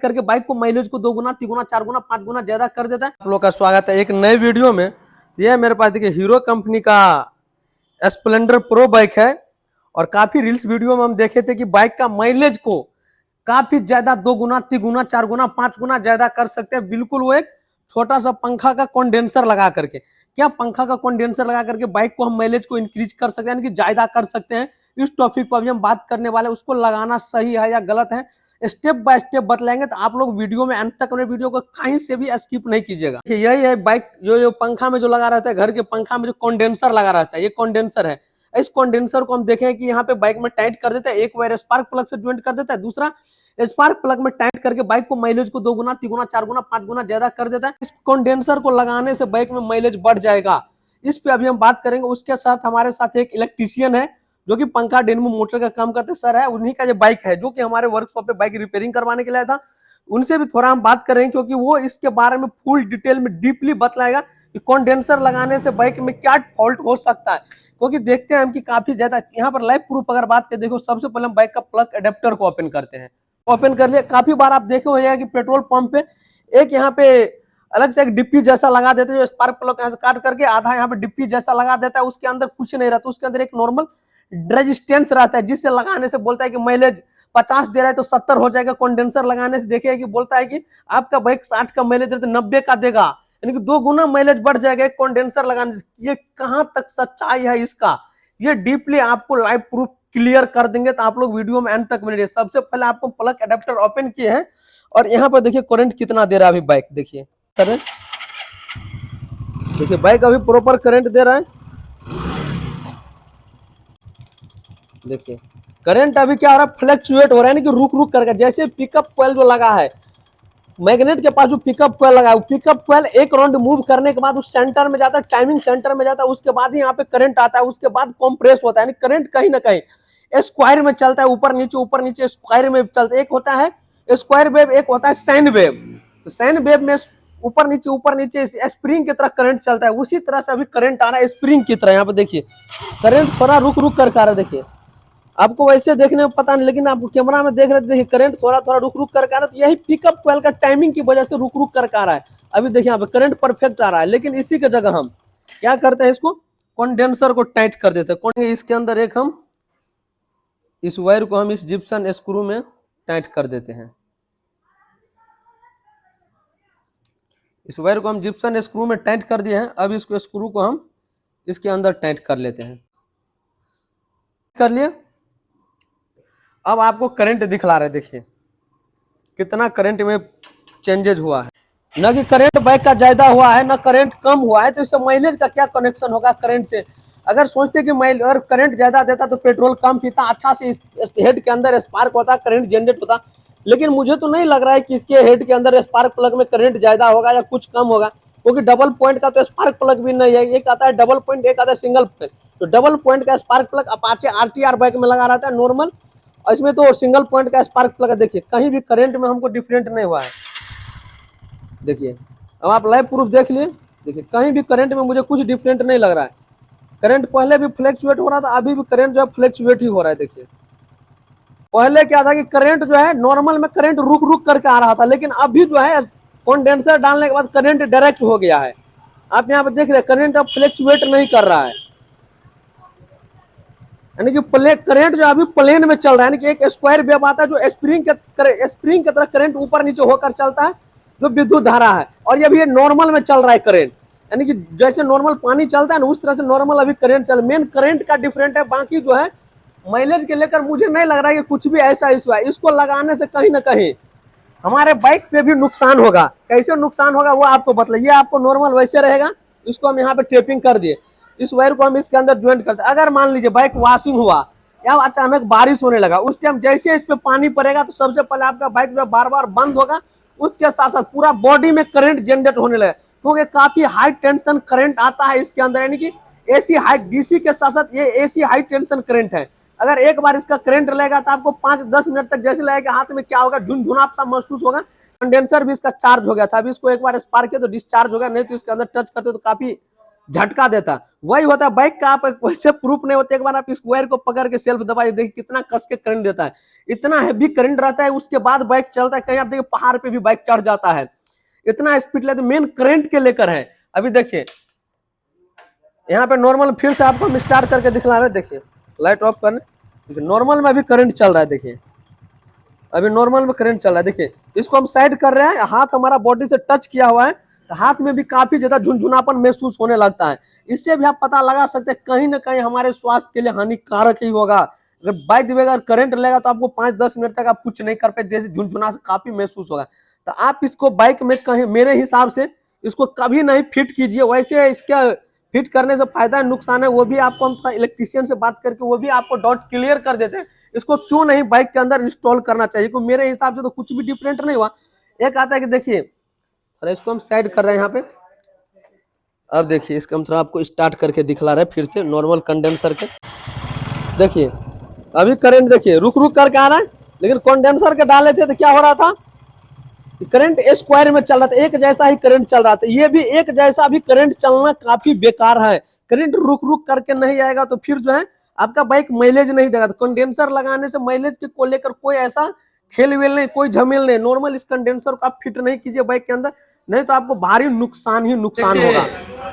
करके बाइक को माइलेज को 2 गुना 3 गुना 4 गुना 5 गुना ज्यादा कर देता है। आप लोग का स्वागत है एक नए वीडियो में। यह मेरे पास देखिए हीरो कंपनी का स्प्लेंडर प्रो बाइक है और काफी रील्स वीडियो में हम देखे थे कि बाइक का माइलेज को काफी ज्यादा 2 गुना 3 गुना 4 गुना 5 गुना ज्यादा कर सकते हैं। बिल्कुल वो एक छोटा सा पंखा का कंडेंसर लगा करके, क्या पंखा का कंडेंसर लगा करके बाइक को हम माइलेज को इंक्रीज कर सकते हैं, यानी कि ज्यादा कर सकते हैं। इस टॉपिक पर अभी हम बात करने वाले हैं, उसको लगाना सही है या गलत है स्टेप बाय स्टेप बतलाएंगे। तो आप लोग वीडियो में अंत तक अपने वीडियो को कहीं से भी स्किप नहीं कीजिएगा। यही है बाइक जो पंखा में जो लगा रहता है, घर के पंखा में जो कंडेंसर लगा रहता है, ये कंडेंसर है। इस कंडेंसर को हम देखें कि यहाँ पे बाइक में टाइट कर देता है, एक वायर स्पार्क प्लग से ज्वाइंट कर देता है, दूसरा स्पार्क प्लग में टाइट करके बाइक को माइलेज को 2 गुना 3 गुना 4 गुना 5 गुना ज्यादा कर देता है। इस कंडेंसर को लगाने से बाइक में माइलेज बढ़ जाएगा, इस पे अभी हम बात करेंगे। उसके साथ हमारे साथ एक इलेक्ट्रीशियन है जो कि पंखा डेनमो मोटर का काम करते सर है, उन्हीं का ये बाइक है जो कि हमारे वर्कशॉप पे बाइक रिपेयरिंग करवाने के लिए आया था। उनसे भी थोड़ा हम बात करेंगे क्योंकि वो इसके बारे में फुल डिटेल में डीपली बतलाएगा कि कंडेंसर लगाने से बाइक में क्या फॉल्ट हो सकता है। क्योंकि देखते हैं हम कि काफी ज्यादा यहाँ पर लाइव प्रूफ अगर बात करें, देखो सबसे पहले हम बाइक का प्लग अडेप्टर को ओपन करते हैं। ओपन कर लिया, काफी बार आप देखे हुए कि पेट्रोल पंप पे एक यहाँ पे अलग से एक डिप्पी जैसा लगा देते हैं, जो स्पार्क प्लग यहाँ से काट करके आधा यहाँ पे डिप्पी जैसा लगा देता है। उसके अंदर कुछ नहीं रहता, उसके अंदर एक नॉर्मल रेजिस्टेंस रहता है जिससे लगाने से बोलता है कि माइलेज 50 दे रहा है तो 70 हो जाएगा। कंडेंसर लगाने से देखिए कि बोलता है कि आपका बाइक 60 का माइलेज दे तो 90 का देगा, यानी कि 2 गुना माइलेज बढ़ जाएगा एक कंडेंसर लगाने से। ये कहां तक सच्चाई है इसका, ये डीपली आपको लाइव प्रूफ क्लियर कर देंगे, तो आप लोग वीडियो में एंड तक बने रहिए। सबसे पहले आपको प्लग अडेप्टर ओपन किए हैं और यहाँ पर देखिए करंट कितना दे रहा है अभी बाइक, देखिए करंट, देखिए बाइक अभी प्रॉपर करंट दे रहा है। देखिए करंट अभी क्या हो रहा है, फ्लक्चुएट हो रहा है, कि रुक रुक करके, जैसे पिकअप कॉइल जो लगा है मैग्नेट के पास, जो पिकअप कॉइल लगा है, पिकअप कॉइल एक राउंड मूव करने के बाद उस सेंटर में जाता है, टाइमिंग सेंटर में जाता है, उसके बाद ही यहाँ पे करंट आता है, उसके बाद कंप्रेस होता है। यानी करंट कहीं ना कहीं स्क्वायर में चलता है, ऊपर नीचे स्क्वायर में चलता है। एक होता है स्क्वायर वेव, एक होता है साइन वेव। तो साइन वेव में ऊपर नीचे स्प्रिंग की तरह करंट चलता है, उसी तरह से अभी करंट आ रहा है स्प्रिंग की तरह। यहाँ पे देखिए करंट थोड़ा रुक रुक कर आ रहा है, देखिए आपको वैसे देखने में पता नहीं, लेकिन आप कैमरा में देख रहे थे, देखिए करंट थोड़ा थोड़ा रुक रुक कर आ रहा है। तो यही पिकअप कॉइल का टाइमिंग की वजह से रुक रुक कर आ रहा है। अभी देखिए यहाँ पे करंट परफेक्ट आ रहा है, लेकिन इसी की जगह हम क्या करते हैं, इसको कंडेंसर को टाइट कर देते हैं। इसके अंदर एक हम इस वायर को हम इस जिप्सन स्क्रू में टाइट कर देते हैं। इस वायर को हम जिप्सन स्क्रू में टाइट कर दिए हैं। अब इसको स्क्रू को हम इसके अंदर टाइट कर लेते हैं। कर लिए, अब आपको करंट दिखला रहा है, देखिए कितना करंट में चेंजेज हुआ है। न कि करंट बाइक का ज्यादा हुआ है, न करंट कम हुआ है। तो इससे माइलेज का क्या कनेक्शन होगा करंट से। अगर सोचते कि अगर करंट ज्यादा देता तो पेट्रोल कम पीता, अच्छा से इस हेड के अंदर स्पार्क होता, करंट जनरेट होता। लेकिन मुझे तो नहीं लग रहा है कि इसके हेड के अंदर स्पार्क प्लग में करंट ज्यादा होगा या कुछ कम होगा, क्योंकि डबल पॉइंट का तो स्पार्क प्लग भी नहीं है। एक आता है डबल पॉइंट, एक आता है सिंगल पॉइंट। तो डबल पॉइंट का spark plug Apache RTR bike में लगा रहता है नॉर्मल, इसमें तो सिंगल पॉइंट का स्पार्क प्लग है। देखिए कहीं भी करंट में हमको डिफरेंट नहीं हुआ है। देखिए अब आप लाइव प्रूफ देख लिए, देखिए कहीं भी करंट में मुझे कुछ डिफरेंट नहीं लग रहा है। करंट पहले भी फ्लक्चुएट हो रहा था, अभी भी करंट जो है फ्लक्चुएट ही हो रहा है। देखिए पहले क्या था कि करंट जो है नॉर्मल में करंट रुक रुक करके आ रहा था, लेकिन अभी जो है कंडेंसर डालने के बाद करंट डायरेक्ट हो गया है। आप यहाँ पे देख रहे हैं करंट अब फ्लक्चुएट नहीं कर रहा है, यानी कि करंट जो अभी प्लेन में चल रहा है। यानी कि एक स्क्वायर वेव आता है जो स्प्रिंग की तरह करंट ऊपर नीचे होकर चलता है, जो विद्युत धारा है। और ये भी नॉर्मल में चल रहा है करंट, यानी कि जैसे नॉर्मल पानी चलता है ना, उस तरह से नॉर्मल अभी करंट चल। मेन करंट का डिफरेंट है, बाकी जो है माइलेज के लेकर मुझे नहीं लग रहा है कि कुछ भी ऐसा इशू है। इसको लगाने से कहीं ना कहीं हमारे बाइक पे भी नुकसान होगा। कैसे नुकसान होगा वो आपको बतलाइए। आपको नॉर्मल वैसे रहेगा, इसको हम यहाँ पे टेपिंग कर दिए, इस वायर को हम इसके अंदर ज्वाइंट करते हैं। अगर मान लीजिए बाइक वॉशिंग हुआ या अचानक बारिश होने लगा, उस टाइम जैसे इस पे पानी पड़ेगा तो सबसे पहले आपका बाइक जो बार बार बंद होगा, उसके साथ साथ पूरा बॉडी में करंट जनरेट होने लगा, क्योंकि काफी हाई टेंशन करंट आता है इसके अंदर। यानी कि एसी हाई डीसी के साथ साथ ये एसी हाई टेंशन करंट है। अगर एक बार इसका करंट लगेगा तो आपको 5-10 मिनट तक जैसे लगेगा हाथ में क्या होगा, झुनझुनापता महसूस होगा। कंडेंसर भी इसका चार्ज हो गया था, अभी इसको एक बार स्पार्क किया तो डिस्चार्ज होगा, नहीं तो इसके अंदर टच करते तो काफी झटका देता। वही होता है बाइक का, आप वैसे प्रूफ नहीं होता। एक बार आप इस वायर को पकड़ के सेल्फ दबाइए, देखिए कितना कस के करंट देता है, इतना हैवी करंट रहता है। उसके बाद बाइक चलता है, कहीं आप देखिए पहाड़ पे भी बाइक चढ़ जाता है, इतना स्पीड लेते। मेन करंट के लेकर है। अभी देखिए यहाँ पे नॉर्मल फिर से आपको हम स्टार्ट करके दिखला रहे हैं। देखिए लाइट ऑफ करने, नॉर्मल में अभी करंट चल रहा है। देखिए अभी नॉर्मल में करंट चल रहा है। देखिए इसको हम साइड कर रहे हैं, हाथ हमारा बॉडी से टच किया हुआ है, तो हाथ में भी काफी ज्यादा झुनझुनापन महसूस होने लगता है। इससे भी आप पता लगा सकते हैं कहीं ना कहीं हमारे स्वास्थ्य के लिए हानिकारक ही होगा। अगर बाइक अगर करंट लेगा तो आपको 5-10 मिनट तक आप कुछ नहीं कर पाए, जैसे झुनझुना से काफी महसूस होगा। तो आप इसको बाइक में कहीं, मेरे हिसाब से इसको कभी नहीं फिट कीजिए। वैसे इसका फिट करने से फायदा है नुकसान है, वो भी आपको हम थोड़ा इलेक्ट्रिशियन से बात करके वो भी आपको डाउट क्लियर कर देते हैं। इसको क्यों नहीं बाइक के अंदर इंस्टॉल करना चाहिए, क्योंकि मेरे हिसाब से तो कुछ भी डिफरेंट नहीं हुआ। एक आता है कि देखिए, अरे इसको हम साइड कर रहे हैं यहाँ पे। अब देखिए इसका हम थोड़ा आपको स्टार्ट करके दिखला रहे हैं फिर से नॉर्मल कंडेंसर के। देखिए अभी करंट देखिए रुक रुक करके आ रहा है, लेकिन कंडेंसर के डाले थे तो क्या हो रहा था, करंट स्क्वायर में चल रहा था, एक जैसा ही करंट चल रहा था। ये भी एक जैसा भी करंट चलना काफी बेकार है। करंट रुक रुक करके नहीं आएगा तो फिर जो है आपका बाइक माइलेज नहीं देगा। तो कंडेंसर लगाने से माइलेज के को लेकर कोई ऐसा खेल वेल नहीं, कोई झमेल नहीं। नॉर्मल इस कंडेंसर को आप फिट नहीं कीजिए बाइक के अंदर, नहीं तो आपको भारी नुकसान ही नुकसान होगा।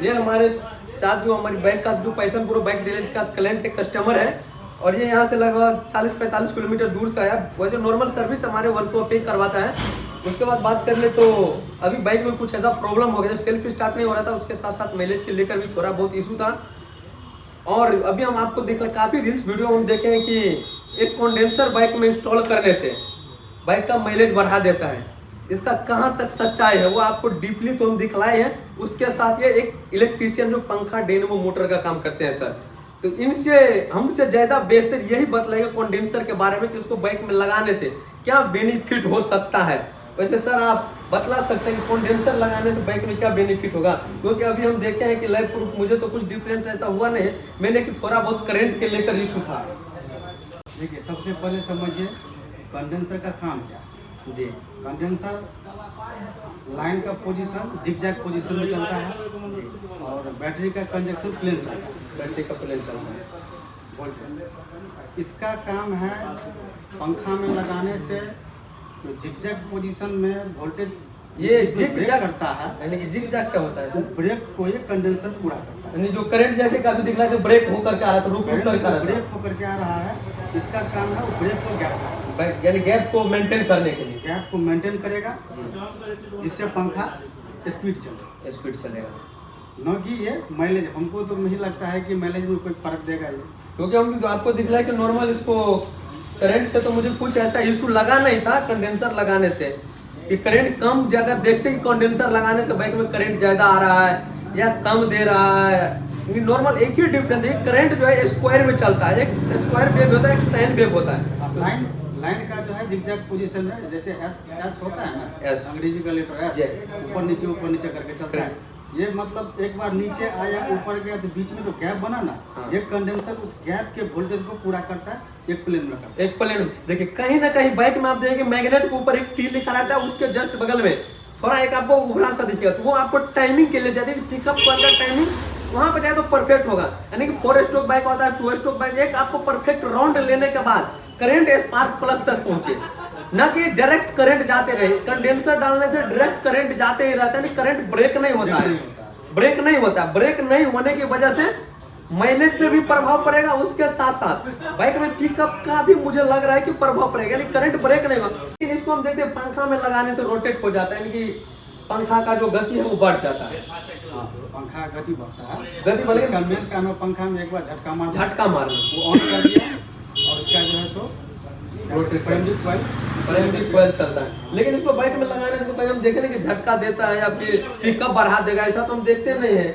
ये हमारे साथ जो हमारी बाइक का जो पैशन प्रो बाइक डीलर का क्लाइंट के कस्टमर है, और ये यहाँ से लगभग 40-45 किलोमीटर दूर से आया। वैसे नॉर्मल सर्विस हमारे वर्कशॉप पे करवाता है। उसके बाद बात कर ले तो अभी बाइक में कुछ ऐसा प्रॉब्लम हो गया, जब सेल्फ स्टार्ट नहीं हो रहा था, उसके साथ साथ माइलेज के लेकर भी थोड़ा बहुत इशू था। और अभी हम आपको देख रहे, काफी रील्स वीडियो हम देखे हैं कि एक कंडेंसर बाइक में इंस्टॉल करने से बाइक का माइलेज बढ़ा देता है। इसका कहाँ तक सच्चाई है वो आपको डीपली तो हम दिखलाए हैं। उसके साथ ये एक इलेक्ट्रीशियन जो पंखा डेनमो मोटर का काम करते हैं सर, तो इनसे हमसे ज्यादा बेहतर यही बतलाएगा कंडेंसर के बारे में कि उसको बाइक में लगाने से क्या बेनिफिट हो सकता है। वैसे सर आप बतला सकते हैं कि कंडेंसर लगाने से बाइक में क्या बेनिफिट होगा, क्योंकि अभी हम देखे हैं कि लाइफ प्रूफ मुझे तो कुछ डिफरेंट ऐसा हुआ नहीं, मैंने कि थोड़ा बहुत करंट के लेकर इशू था। देखिए सबसे पहले समझिए कंडेंसर का काम क्या है। जी, कंडेंसर लाइन का पोजीशन जिगजैग पोजीशन में चलता है, और बैटरी का कंजक्शन प्लेन चलता है। बैटरी का प्लेन चलता है। वोल्टेज इसका काम है पंखा में लगाने से तो जिगजैग पोजीशन में वोल्टेज ये ब्रेक जिग-जैग करता है। यानी कि जिग-जैग क्या होता है वो सर? ब्रेक को ये कंडेंसर पूरा करता है। यानी जो करंट जैसे कभी दिख रहा है, ब्रेक होकर के आ रहा था, रुक रुक करके आ रहा था, ब्रेक होकर के आ रहा है, इसका काम है वो ब्रेक को गैप करना, यानी गैप को मेंटेन करने के लिए गैप को मेंटेन करेगा, जिससे पंखा स्पीड चले, स्पीड चलेगा। न कि ये माइलेज। हमको तो नहीं लगता है कि माइलेज में कोई फर्क देगा ये, क्योंकि हम आपको दिख रहा है कि नॉर्मल इसको करंट से तो मुझे कुछ ऐसा इशू लगा नहीं था कंडेंसर लगाने से, कि करंट कम अगर देखते कि कंडेंसर लगाने से बाइक में करंट ज्यादा आ रहा है या कम दे रहा है। नॉर्मल एक ही डिफरेंस है, करंट जो है स्क्वायर में चलता है, एक स्क्वायर वेव होता है, एक साइन वेव होता है। अब लाइन का जो है जिगजैग पोजीशन है, जैसे एस होता है ना, S अंग्रेजी का लेटर एस, ऊपर नीचे करके चलता है। ये मतलब एक बार नीचे आया ऊपर गया तो बीच में जो गैप बना ना, हाँ। ये कंडेंसर उस गैप के वोल्टेज को पूरा करता है, एक प्लेन में करता एक प्लेन। देखिए कहीं ना कहीं बाइक में आप देखेंगे मैग्नेट के ऊपर एक टी लिखा रहता है, उसके जस्ट बगल में थोड़ा एक आपको उभरा सा दिखेगा, तो वो आपको टाइमिंग के लिए जाती है, पिकअप करने टाइमिंग वहां पे जाए तो परफेक्ट होगा। यानी कि 4 स्ट्रोक बाइक होता है, 2 स्ट्रोक बाइक, एक आपको परफेक्ट राउंड लेने के बाद करंट स्पार्क प्लग तक पहुंचे, न कि डायरेक्ट करंट जाते रहे। कंडेंसर डालने से डायरेक्ट करंट जाते ही रहता है, करंट ब्रेक नहीं होता है, ब्रेक नहीं होता। ब्रेक नहीं होने की वजह से माइलेज पे भी प्रभाव पड़ेगा, उसके साथ साथ बाइक में पिकअप का भी मुझे लग रहा है कि प्रभाव पड़ेगा, यानी करंट ब्रेक नहीं होगा। लेकिन इसको हम देखते हैं पंखा में लगाने से रोटेट हो जाता है, यानी कि पंखा का जो गति है वो बढ़ जाता है। हाँ, पंखा गति बढ़ता है, गति बढ़ इसका मेन काम है पंखा में एक बार झटका मारना, झटका मारना, वो ऑन कर दिया और इसका जो है सो रोटेट प्राइमरी कॉइल चलता है। लेकिन इसको बाइक में लगाने से तो कहीं हम देखे नहीं कि झटका देता है या फिर पिकअप बढ़ा देगा, ऐसा तो हम देखते नहीं है।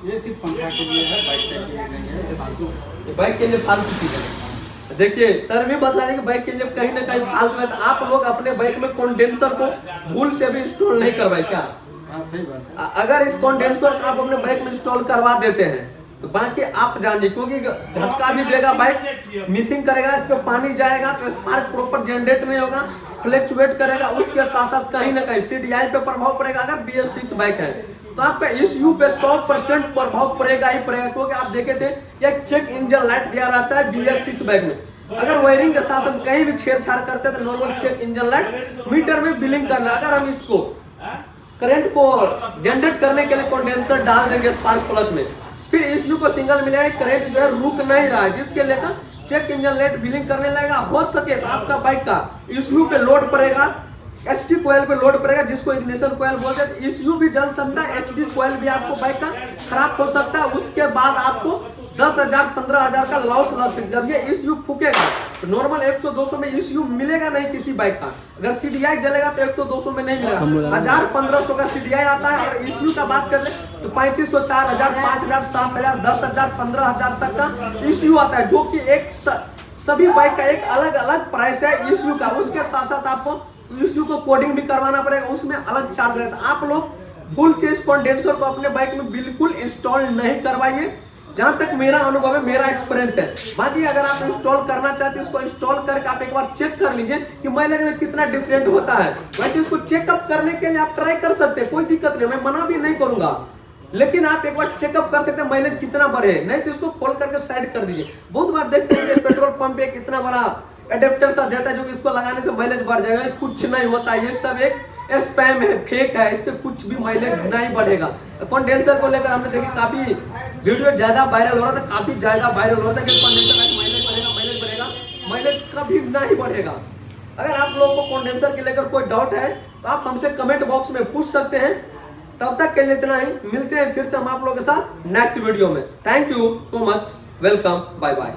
ये सिर्फ पंखा के लिए है, बाइक के लिए नहीं है, ये फालतू ये बाइक के लिए फालतू चीज है। देखिए सर भी बतला रहे कि बाइक के लिए कहीं ना कहीं फालतू है, तो आप लोग अपने बाइक में कंडेंसर को भूल से भी इंस्टॉल नहीं करवाए क्या? हाँ सही बात है। अगर इस कंडेंसर को आप अपने बाइक में इंस्टॉल करवा देते हैं तो बाकी आप जानिए, क्योंकि झटका भी देगा, बाइक मिसिंग करेगा, इस पे पानी जाएगा तो स्पार्क प्रॉपर जनरेट नहीं होगा, फ्लक्चुएट करेगा, उसके साथ साथ कहीं ना कहीं CDI पे प्रभाव पड़ेगा। अगर BS6 बाइक है तो आपका ECU पे 100% प्रभाव पड़ेगा ही पड़ेगा, क्योंकि आप देखे थे कि एक चेक इंजन लाइट दिया रहता है BS6 बैग में। अगर वायरिंग के साथ हम कहीं भी छेड़छाड़ करते हैं तो normal check engine light meter में बिलिंग करना। अगर हम इसको करंट को जनरेट करने के लिए कंडेंसर डाल देंगे स्पार्क प्लग में, फिर ECU को सिग्नल मिलेगा, करंट जो है रुक नहीं रहा है, जिसके लेकर चेक इंजन लाइट बिलिंग करने लगेगा। हो सके तो आपका बाइक का ECU पे लोड पड़ेगा, HT कोयल पे लोड पड़ेगा, जिसको इग्निशन कोयल बोलते हैं। ECU भी जल सकता है, HT कोयल भी आपको बाइक का खराब हो सकता है। उसके बाद आपको 10,000 15,000 का लॉस लग सकता है। जब ये ECU फूकेगा तो नॉर्मल 100-200 में ECU मिलेगा नहीं किसी बाइक का। अगर CDI जलेगा तो 100-200 में नहीं मिलेगा, 1,000-1,500 का CDI आता है। और ECU का बात कर ले तो 3,500, 4,000, 5,000, 7,000, 10,000, 15,000 तक का ECU आता है, जो कि एक सभी बाइक का एक अलग अलग प्राइस है ECU का। उसके साथ साथ आपको ECU को कोडिंग भी करवाना पड़ेगा, उसमें अलग चार्ज रहता है। आप लोग भूल से इस कंडेंसर को अपने बाइक में बिल्कुल इंस्टॉल नहीं करवाइए, जहां तक मेरा अनुभव है, मेरा एक्सपीरियंस है। बाकी अगर आप इंस्टॉल करना चाहते हैं, इसको इंस्टॉल करके आप एक बार चेक कर लीजिए कि माइलेज में कितना डिफरेंट होता है। वैसे इसको चेकअप करने के लिए आप ट्राई कर सकते हैं, कोई दिक्कत नहीं, मैं मना भी नहीं करूंगा, लेकिन आप एक बार चेकअप कर सकते हैं माइलेज कितना बढ़े। नहीं तो इसको खोल करके साइड कर दीजिए। बहुत बार देखते हैं पेट्रोल पंप पे कितना बड़ा एडेप्टर सा देता है, जो कि इसको लगाने से माइलेज बढ़ जाएगा। कुछ नहीं होता, ये सब एक स्पैम है, फेक है, इससे कुछ भी माइलेज नहीं बढ़ेगा। कंडेंसर को लेकर हमने देखी काफी वीडियो ज्यादा वायरल हो रहा था, काफी ज्यादा वायरल हो रहा था कि कंडेंसर माइलेज बढ़ेगा, माइलेज बढ़ेगा, माइलेज कभी नहीं बढ़ेगा। अगर आप लोगों को कंडेंसर के लेकर कोई डाउट है तो आप हमसे कमेंट बॉक्स में पूछ सकते हैं। तब तक के लिए इतना ही, मिलते हैं फिर से हम आप लोगों के साथ नेक्स्ट वीडियो में। Thank you so much, welcome, bye bye.